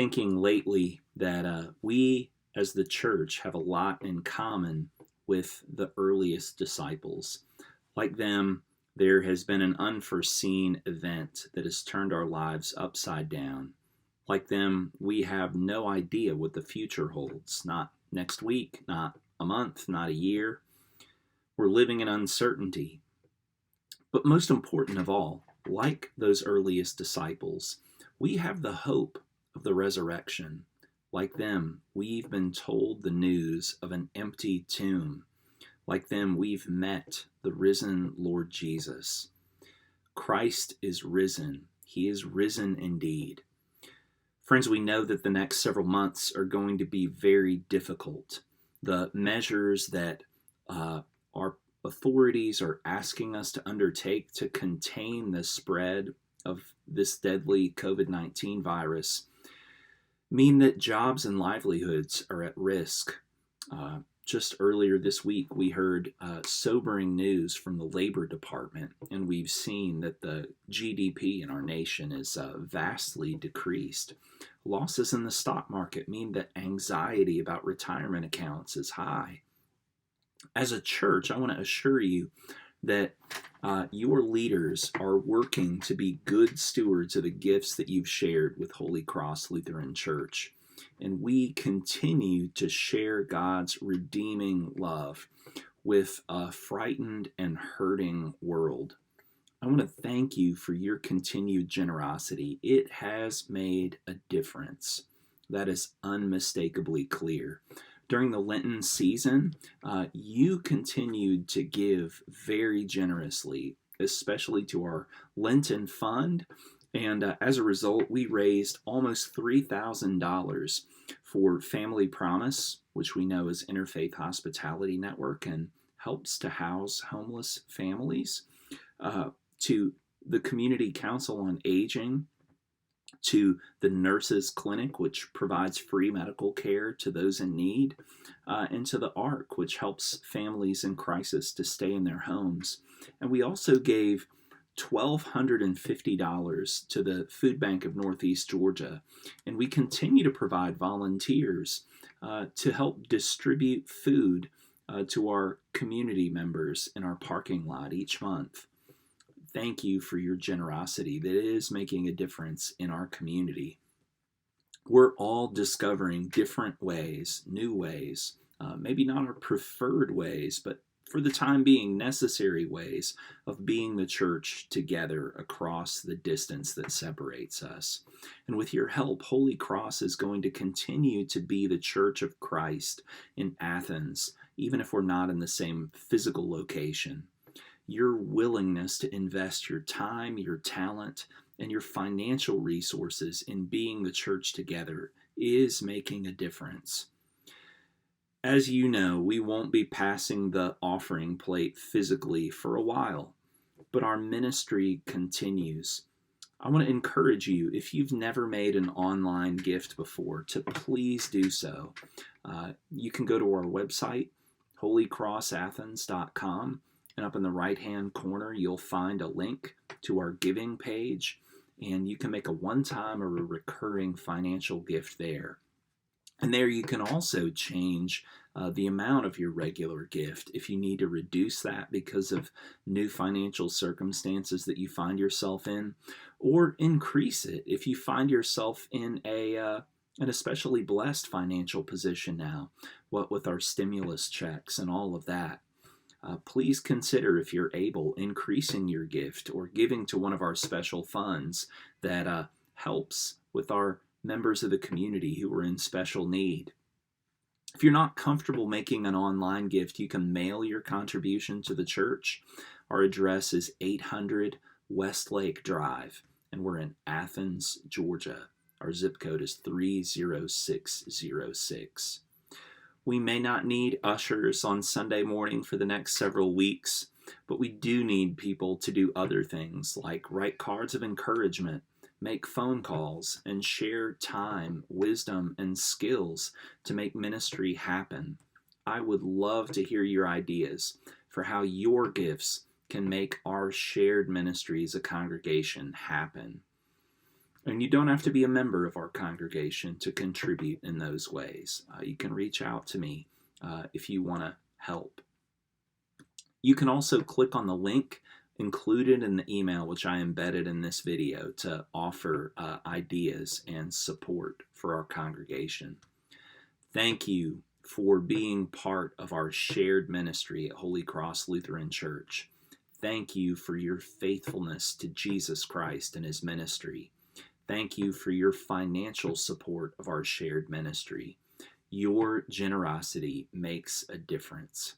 thinking lately that we as the church have a lot in common with the earliest disciples. Like them, there has been an unforeseen event that has turned our lives upside down. Like them, we have no idea what the future holds, not next week, not a month, not a year. We're living in uncertainty. But most important of all, like those earliest disciples, we have the hope of the resurrection. Like them, we've been told the news of an empty tomb. Like them, we've met the risen Lord Jesus. Christ is risen. He is risen indeed. Friends, we know that the next several months are going to be very difficult. The measures that our authorities are asking us to undertake to contain the spread of this deadly COVID-19 virus mean that jobs and livelihoods are at risk. Just earlier this week, we heard sobering news from the Labor Department, and we've seen that the GDP in our nation is vastly decreased. Losses in the stock market mean that anxiety about retirement accounts is high. As a church, I want to assure you that your leaders are working to be good stewards of the gifts that you've shared with Holy Cross Lutheran Church. And we continue to share God's redeeming love with a frightened and hurting world. I want to thank you for your continued generosity. It has made a difference. That is unmistakably clear. During the Lenten season, you continued to give very generously, especially to our Lenten fund. And as a result, we raised almost $3,000 for Family Promise, which we know is Interfaith Hospitality Network and helps to house homeless families, to the Community Council on Aging, to the Nurses Clinic, which provides free medical care to those in need, and to the ARC, which helps families in crisis to stay in their homes. And we also gave $1,250 to the Food Bank of Northeast Georgia. And we continue to provide volunteers to help distribute food to our community members in our parking lot each month. Thank you for your generosity that is making a difference in our community. We're all discovering different ways, new ways, maybe not our preferred ways, but for the time being, necessary ways of being the church together across the distance that separates us. And with your help, Holy Cross is going to continue to be the Church of Christ in Athens, even if we're not in the same physical location. Your willingness to invest your time, your talent, and your financial resources in being the church together is making a difference. As you know, we won't be passing the offering plate physically for a while, but our ministry continues. I want to encourage you, if you've never made an online gift before, to please do so. You can go to our website, holycrossathens.com, and up in the right-hand corner, you'll find a link to our giving page, and you can make a one-time or a recurring financial gift there. And there you can also change the amount of your regular gift if you need to reduce that because of new financial circumstances that you find yourself in, or increase it if you find yourself in an especially blessed financial position now, what with our stimulus checks and all of that. Please consider, if you're able, increasing your gift or giving to one of our special funds that helps with our members of the community who are in special need. If you're not comfortable making an online gift, you can mail your contribution to the church. Our address is 800 Westlake Drive, and we're in Athens, Georgia. Our zip code is 30606. We may not need ushers on Sunday morning for the next several weeks, but we do need people to do other things like write cards of encouragement, make phone calls, and share time, wisdom, and skills to make ministry happen. I would love to hear your ideas for how your gifts can make our shared ministry as a congregation happen. And you don't have to be a member of our congregation to contribute in those ways. You can reach out to me if you want to help. You can also click on the link included in the email, which I embedded in this video, to offer ideas and support for our congregation. Thank you for being part of our shared ministry at Holy Cross Lutheran Church. Thank you for your faithfulness to Jesus Christ and his ministry. Thank you for your financial support of our shared ministry. Your generosity makes a difference.